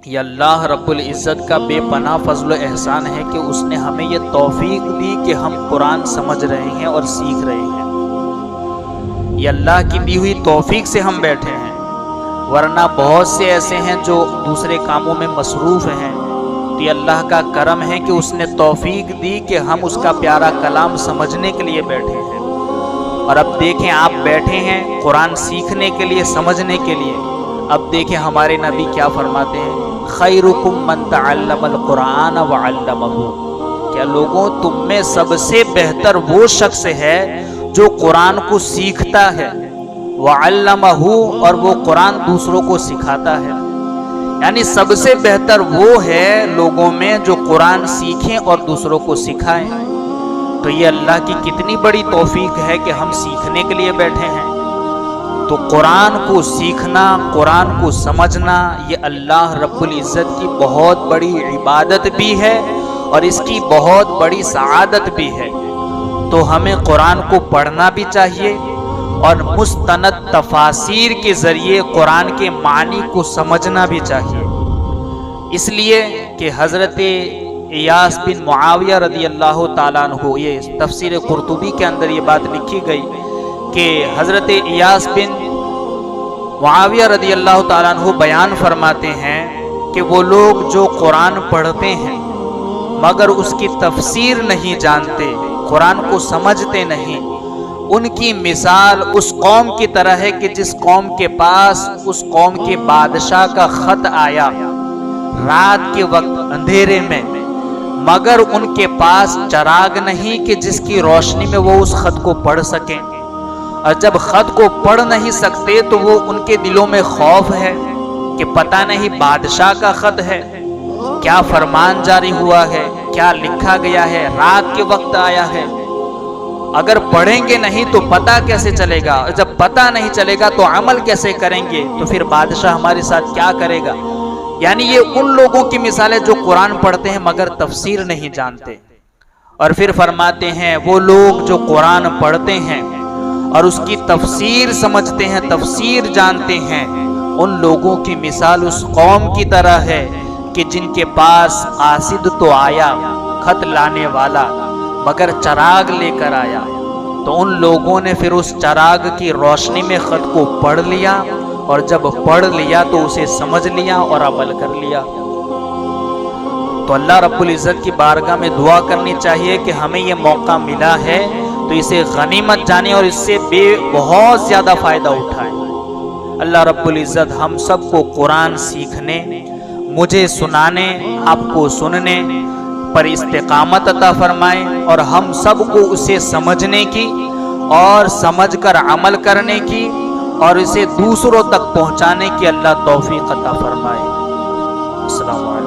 یہ اللہ رب العزت کا بے پناہ فضل و احسان ہے کہ اس نے ہمیں یہ توفیق دی کہ ہم قرآن سمجھ رہے ہیں اور سیکھ رہے ہیں۔ یہ اللہ کی دی ہوئی توفیق سے ہم بیٹھے ہیں، ورنہ بہت سے ایسے ہیں جو دوسرے کاموں میں مصروف ہیں۔ تو یہ اللہ کا کرم ہے کہ اس نے توفیق دی کہ ہم اس کا پیارا کلام سمجھنے کے لیے بیٹھے ہیں۔ اور اب دیکھیں، آپ بیٹھے ہیں قرآن سیکھنے کے لیے، سمجھنے کے لیے۔ اب دیکھیں ہمارے نبی کیا فرماتے ہیں، خیرکم من تعلم القرآن وعلمہ، کیا لوگوں تم میں سب سے بہتر وہ شخص ہے جو قرآن کو سیکھتا ہے، وعلمہ، اور وہ قرآن دوسروں کو سکھاتا ہے۔ یعنی سب سے بہتر وہ ہے لوگوں میں جو قرآن سیکھیں اور دوسروں کو سکھائیں۔ تو یہ اللہ کی کتنی بڑی توفیق ہے کہ ہم سیکھنے کے لیے بیٹھے ہیں۔ تو قرآن کو سیکھنا، قرآن کو سمجھنا، یہ اللہ رب العزت کی بہت بڑی عبادت بھی ہے اور اس کی بہت بڑی سعادت بھی ہے۔ تو ہمیں قرآن کو پڑھنا بھی چاہیے اور مستند تفاسیر کے ذریعے قرآن کے معنی کو سمجھنا بھی چاہیے۔ اس لیے کہ حضرت ایاس بن معاویہ رضی اللہ تعالیٰ عنہ، یہ تفسیر قرطبی کے اندر یہ بات لکھی گئی کہ حضرت ایاس بن معاویہ رضی اللہ تعالیٰ عنہ بیان فرماتے ہیں کہ وہ لوگ جو قرآن پڑھتے ہیں مگر اس کی تفسیر نہیں جانتے، قرآن کو سمجھتے نہیں، ان کی مثال اس قوم کی طرح ہے کہ جس قوم کے پاس اس قوم کے بادشاہ کا خط آیا رات کے وقت اندھیرے میں، مگر ان کے پاس چراغ نہیں کہ جس کی روشنی میں وہ اس خط کو پڑھ سکیں۔ اور جب خط کو پڑھ نہیں سکتے تو وہ ان کے دلوں میں خوف ہے کہ پتہ نہیں بادشاہ کا خط ہے، کیا فرمان جاری ہوا ہے، کیا لکھا گیا ہے، رات کے وقت آیا ہے۔ اگر پڑھیں گے نہیں تو پتہ کیسے چلے گا، اور جب پتہ نہیں چلے گا تو عمل کیسے کریں گے، تو پھر بادشاہ ہمارے ساتھ کیا کرے گا۔ یعنی یہ ان لوگوں کی مثال ہے جو قرآن پڑھتے ہیں مگر تفسیر نہیں جانتے۔ اور پھر فرماتے ہیں وہ لوگ جو قرآن پڑھتے ہیں اور اس کی تفسیر سمجھتے ہیں، تفسیر جانتے ہیں، ان لوگوں کی مثال اس قوم کی طرح ہے کہ جن کے پاس قاصد تو آیا، خط لانے والا، مگر چراغ لے کر آیا، تو ان لوگوں نے پھر اس چراغ کی روشنی میں خط کو پڑھ لیا، اور جب پڑھ لیا تو اسے سمجھ لیا اور عمل کر لیا۔ تو اللہ رب العزت کی بارگاہ میں دعا کرنی چاہیے کہ ہمیں یہ موقع ملا ہے تو اسے غنیمت جانیں اور اس سے بہت زیادہ فائدہ اٹھائیں۔ اللہ رب العزت ہم سب کو قرآن سیکھنے، مجھے سنانے، آپ کو سننے پر استقامت عطا فرمائیں، اور ہم سب کو اسے سمجھنے کی اور سمجھ کر عمل کرنے کی اور اسے دوسروں تک پہنچانے کی اللہ توفیق عطا فرمائے۔ السلام علیکم۔